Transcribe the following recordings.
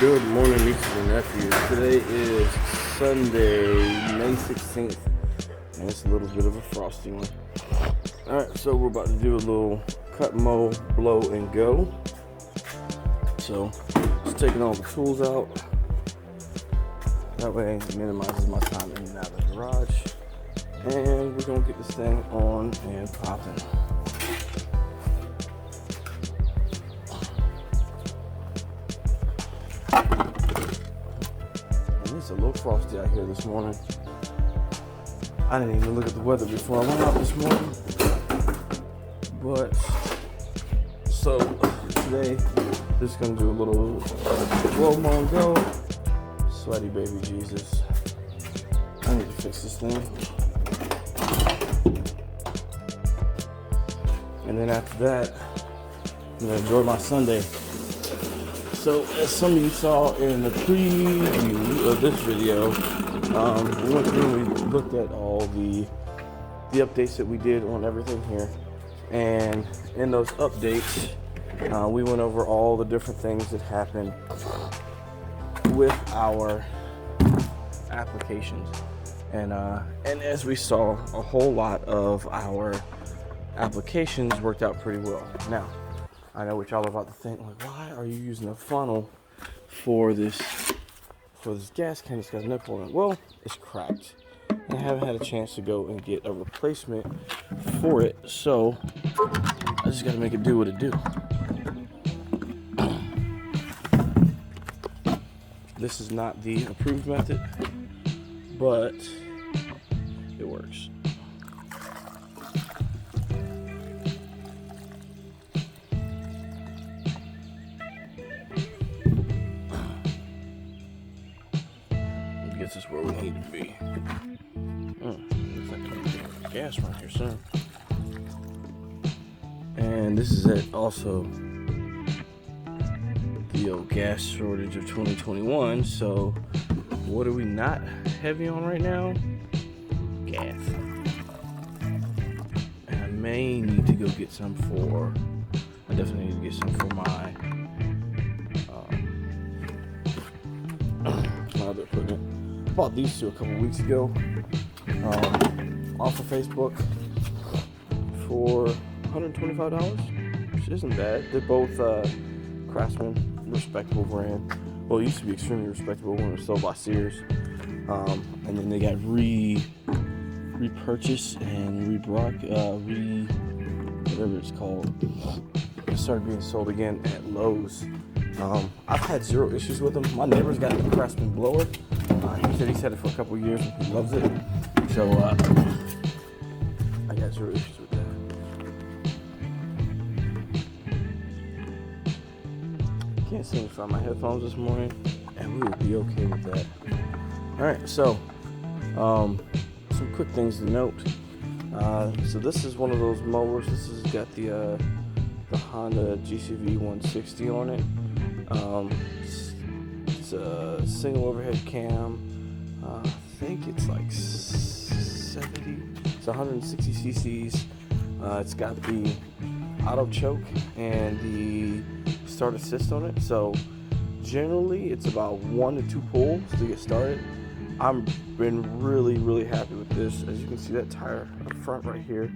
Good morning, nieces and nephews. Today is Sunday, May 16th, and it's a little bit of a frosty one. Alright, so we're about to do a little cut, mow, blow, and go. So, just taking all the tools out. That way it minimizes my time in and out of the garage. And we're going to get this thing on and popping. It's a little frosty out here this morning. I didn't even look at the weather before I went out this morning. But, so today, just gonna do a little blow, mow, and go. Sweaty baby Jesus. I need to fix this thing. And then after that, I'm gonna enjoy my Sunday. So, as some of you saw in the preview of this video, we went through and we looked at all the updates that we did on everything here. And in those updates, we went over all the different things that happened with our applications. And as we saw, a whole lot of our applications worked out pretty well. Now, I know what y'all are about to think, like, why are you using a funnel for this gas can that's got a nipple in it? Well, it's cracked. I haven't had a chance to go and get a replacement for it, so I just gotta make it do what it do. This is not the approved method, but it works. This is where we need to be. Looks like there's gas right here soon. And this is it also, the old gas shortage of 2021. So what are we not heavy on right now? Gas. And I may need to go get some I definitely need to get some for my other equipment. Bought these two a couple weeks ago off of Facebook for $125, which isn't bad. They're both Craftsman, respectable brand. Well, it used to be extremely respectable when it was sold by Sears, and then they got repurchased and whatever it's called. It started being sold again at Lowe's. I've had zero issues with them. My neighbor's got the Craftsman blower. He said he's had it for a couple of years and he loves it. So I got zero issues with that. Can't seem to find my headphones this morning, and we will be okay with that. Alright, so some quick things to note. So this is one of those mowers. This has got the Honda GCV 160 on it. It's a single overhead cam. I think it's like 70. It's 160 cc's. It's got the auto choke and the start assist on it. So generally, it's about 1 to 2 pulls to get started. I've been really happy with this. As you can see, that tire up front right here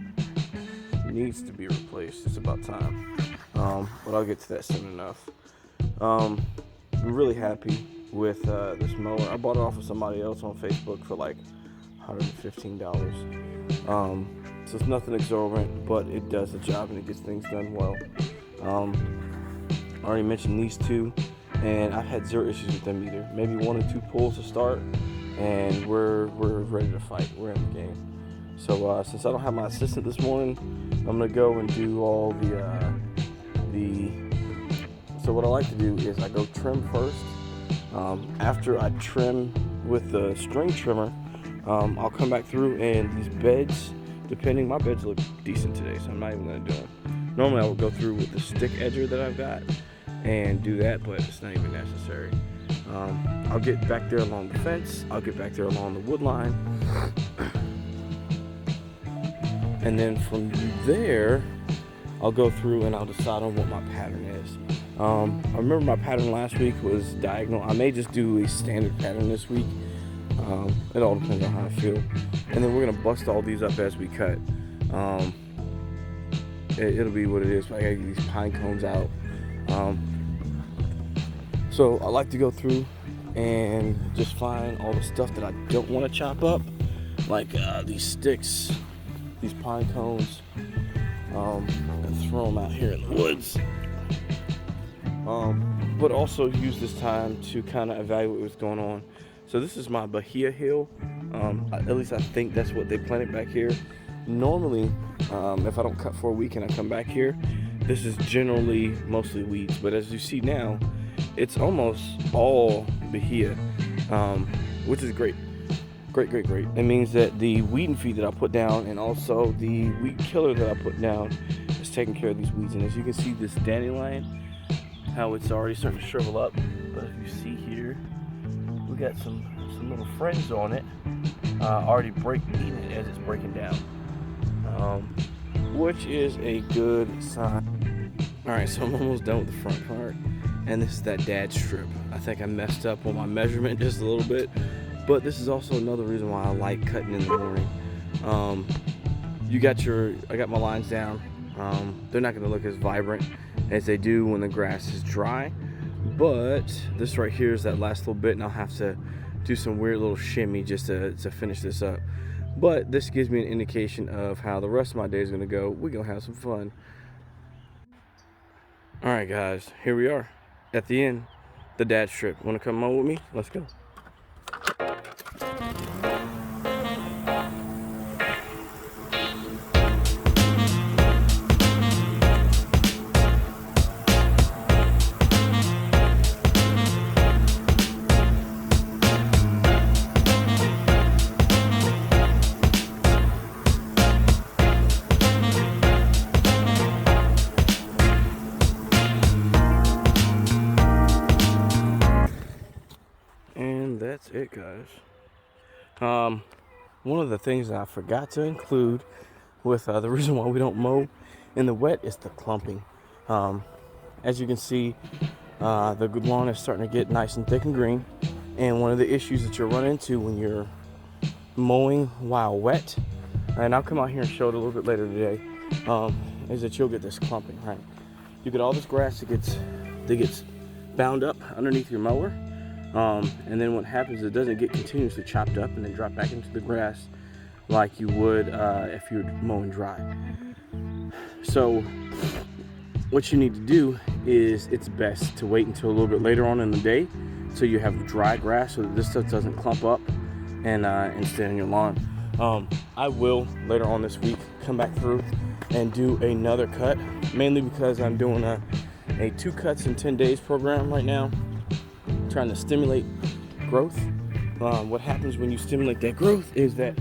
needs to be replaced. It's about time. But I'll get to that soon enough. I'm really happy with this mower. I bought it off of somebody else on Facebook for like $115. So it's nothing exorbitant, but it does the job and it gets things done well. I already mentioned these two, and I've had zero issues with them either. Maybe 1 or 2 pulls to start, and we're ready to fight. We're in the game. So since I don't have my assistant this morning, I'm gonna go and do all So what I like to do is I go trim first. After I trim with the string trimmer, I'll come back through, and these beds, my beds look decent today, so I'm not even going to do them. Normally I would go through with the stick edger that I've got and do that, but it's not even necessary. I'll get back there along the fence. I'll get back there along the wood line. And then from there, I'll go through and I'll decide on what my pattern is. I remember my pattern last week was diagonal. I may just do a standard pattern this week. It all depends on how I feel. And then we're gonna bust all these up as we cut. It'll be what it is. I gotta get these pine cones out. So I like to go through and just find all the stuff that I don't want to chop up, like these sticks, these pine cones, and throw them out here in the woods. But also use this time to kind of evaluate what's going on. So this is my Bahia Hill. At least I think that's what they planted back here. Normally, if I don't cut for a week and I come back here, this is generally mostly weeds. But as you see now, it's almost all Bahia, which is great. Great. It means that the weed and feed that I put down and also the weed killer that I put down is taking care of these weeds. And as you can see, this dandelion, how it's already starting to shrivel up. But if you see here, we got some little friends on it, already eating it as it's breaking down, which is a good sign. All right, so I'm almost done with the front part, and this is that dad strip. I think I messed up on my measurement just a little bit, but this is also another reason why I like cutting in the morning. I got my lines down. They're not going to look as vibrant as they do when the grass is dry, but this right here is that last little bit, and I'll have to do some weird little shimmy just to finish this up. But this gives me an indication of how the rest of my day is going to go. We're going to have some fun. All right, guys, here we are at the end, the dad strip. Want to come on with me? Let's go. That's it, guys. One of the things that I forgot to include with the reason why we don't mow in the wet is the clumping. As you can see, the lawn is starting to get nice and thick and green, and one of the issues that you'll run into when you're mowing while wet, and I'll come out here and show it a little bit later today, is that you'll get this clumping. Right, you get all this grass that gets bound up underneath your mower. And then what happens is it doesn't get continuously chopped up and then drop back into the grass like you would if you're mowing dry. So what you need to do is it's best to wait until a little bit later on in the day so you have dry grass so that this stuff doesn't clump up and stay on your lawn. I will later on this week come back through and do another cut, mainly because I'm doing a 2 cuts in 10 days program right now, trying to stimulate growth. What happens when you stimulate that growth is that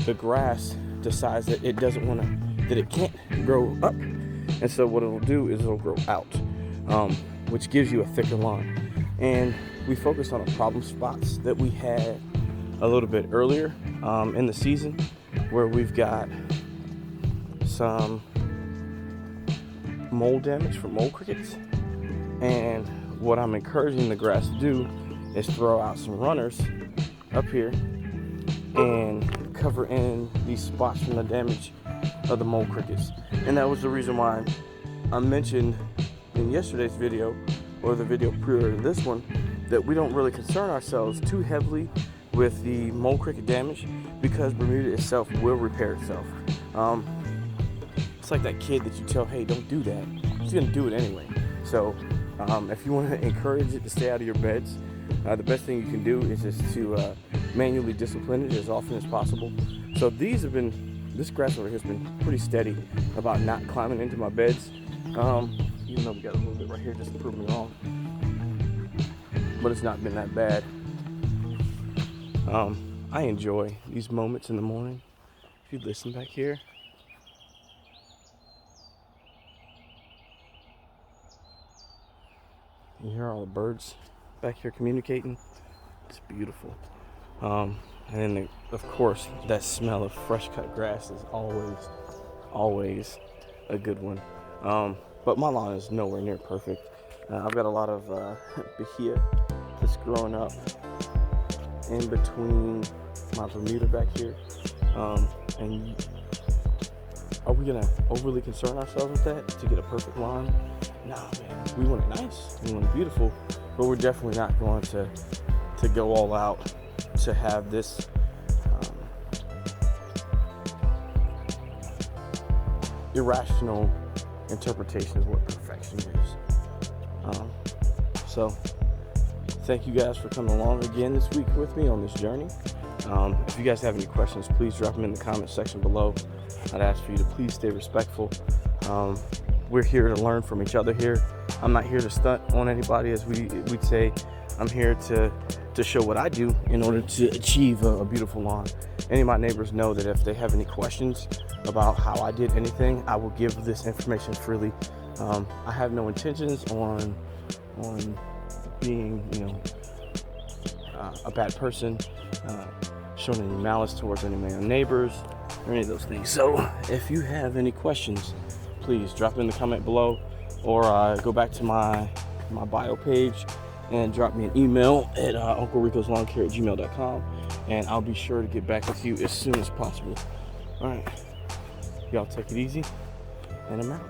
the grass decides that it can't grow up, and so what it'll do is it'll grow out, which gives you a thicker lawn. And we focused on the problem spots that we had a little bit earlier in the season, where we've got some mold damage from mole crickets. And what I'm encouraging the grass to do is throw out some runners up here and cover in these spots from the damage of the mole crickets. And that was the reason why I mentioned in yesterday's video, or the video prior to this one, that we don't really concern ourselves too heavily with the mole cricket damage because Bermuda itself will repair itself. It's like that kid that you tell, hey, don't do that. He's gonna do it anyway. So if you want to encourage it to stay out of your beds, the best thing you can do is just to manually discipline it as often as possible. So this grass over here has been pretty steady about not climbing into my beds, even though we got a little bit right here just to prove me wrong, but it's not been that bad. I enjoy these moments in the morning. If you listen back here, you hear all the birds back here communicating. It's beautiful. And then, of course, that smell of fresh cut grass is always a good one. But my lawn is nowhere near perfect. I've got a lot of bahia that's growing up in between my Bermuda back here. And are we gonna overly concern ourselves with that to get a perfect lawn? Nah, man. We want it nice, we want it beautiful, but we're definitely not going to go all out to have this irrational interpretation of what perfection is. So thank you guys for coming along again this week with me on this journey. If you guys have any questions, please drop them in the comment section below. I'd ask for you to please stay respectful. We're here to learn from each other here. I'm not here to stunt on anybody, as we'd say. I'm here to show what I do in order to achieve a beautiful lawn. Any of my neighbors know that if they have any questions about how I did anything, I will give this information freely. I have no intentions on being, a bad person, showing any malice towards any of my neighbors or any of those things. So if you have any questions, please drop it in the comment below, or go back to my bio page and drop me an email at unclericosLawnCare@gmail.com, and I'll be sure to get back with you as soon as possible. All right, y'all take it easy, and I'm out.